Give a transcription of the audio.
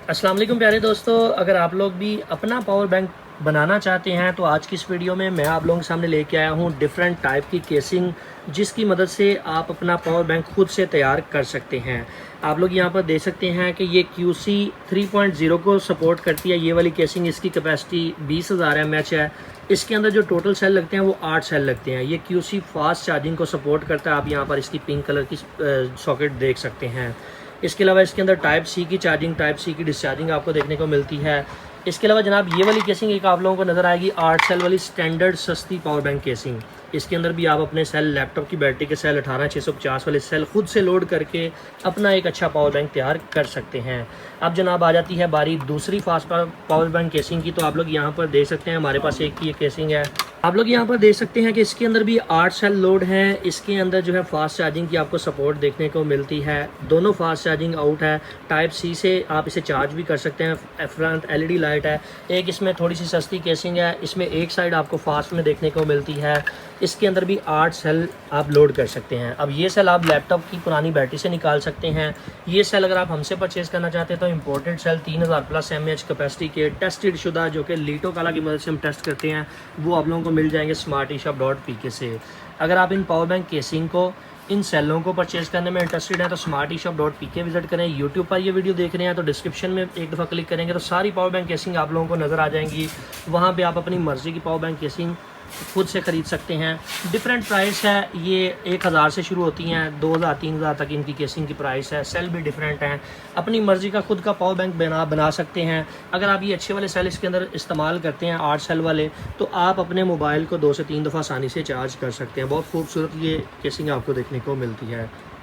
अस्सलाम वालेकुम प्यारे दोस्तों, अगर आप लोग भी अपना पावर बैंक बनाना चाहते हैं तो आज की इस वीडियो में मैं आप लोगों के सामने लेके आया हूँ डिफरेंट टाइप की केसिंग, जिसकी मदद से आप अपना पावर बैंक खुद से तैयार कर सकते हैं। आप लोग यहाँ पर देख सकते हैं कि ये QC 3.0 को सपोर्ट करती है। ये वाली केसिंग, इसकी कैपेसिटी 20,000 mAh है। इसके अंदर जो टोटल सेल लगते हैं वो 8 सेल लगते हैं। ये QC फास्ट चार्जिंग को सपोर्ट करता है। आप यहाँ पर इसकी पिंक कलर की सॉकेट देख सकते हैं। इसके अलावा इसके अंदर टाइप सी की चार्जिंग, टाइप सी की डिस्चार्जिंग आपको देखने को मिलती है। इसके अलावा जनाब ये वाली केसिंग एक आप लोगों को नज़र आएगी 8 सेल वाली स्टैंडर्ड सस्ती पावर बैंक केसिंग। इसके अंदर भी आप अपने सेल, लैपटॉप की बैटरी के सेल 18650 वाले सेल खुद से लोड करके अपना एक अच्छा पावर बैंक तैयार कर सकते हैं। अब जनाब आ जाती है बारी दूसरी फास्ट पावर बैंक केसिंग की। तो आप लोग यहाँ पर देख सकते हैं हमारे पास एक की ये केसिंग है। आप लोग यहाँ पर देख सकते हैं कि इसके अंदर भी 8 सेल लोड हैं। इसके अंदर जो है फास्ट चार्जिंग की आपको सपोर्ट देखने को मिलती है। दोनों फास्ट चार्जिंग आउट है। टाइप सी से आप इसे चार्ज भी कर सकते हैं। फ्रंट LED लाइट है। एक इसमें थोड़ी सी सस्ती केसिंग है। इसमें एक साइड आपको फास्ट में देखने को मिलती है। इसके अंदर भी 8 सेल आप लोड कर सकते हैं। अब ये सेल आप लैपटॉप की पुरानी बैटरी से निकाल सकते हैं। ये सेल अगर आप हमसे परचेज़ करना चाहते हैं तो इम्पोर्टेड सेल 3000+ mAh कैपेसिटी के टेस्टेड शुदा, जो कि लीटो काला की मदद से हम टेस्ट करते हैं, वो आप लोगों को मिल जाएंगे smarteshop.pk से। अगर आप इन पावर बैंक केसिंग को, इन सेलों को परचेज़ करने में इंटरेस्टेड है तो smarteshop.pk विजिट करें। यूट्यूब पर ये वीडियो देख रहे हैं तो डिस्क्रिप्शन में एक दफ़ा क्लिक करेंगे तो सारी पावर बैंक केसिंग आप लोगों को नज़र आ जाएंगी। वहाँ पे आप अपनी मर्ज़ी की पावर बैंक केसिंग खुद से ख़रीद सकते हैं। डिफरेंट प्राइस है। ये 1000 से शुरू होती हैं, 2000-3000 तक इनकी केसिंग की प्राइस है। सेल भी डिफरेंट हैं। अपनी मर्ज़ी का खुद का पावर बैंक बना सकते हैं। अगर आप ये अच्छे वाले सेल इसके अंदर इस्तेमाल करते हैं, 8 सेल वाले, तो आप अपने मोबाइल को 2 से 3 दफ़ा आसानी से चार्ज कर सकते हैं। बहुत खूबसूरत ये केसिंग आपको देखने को मिलती है।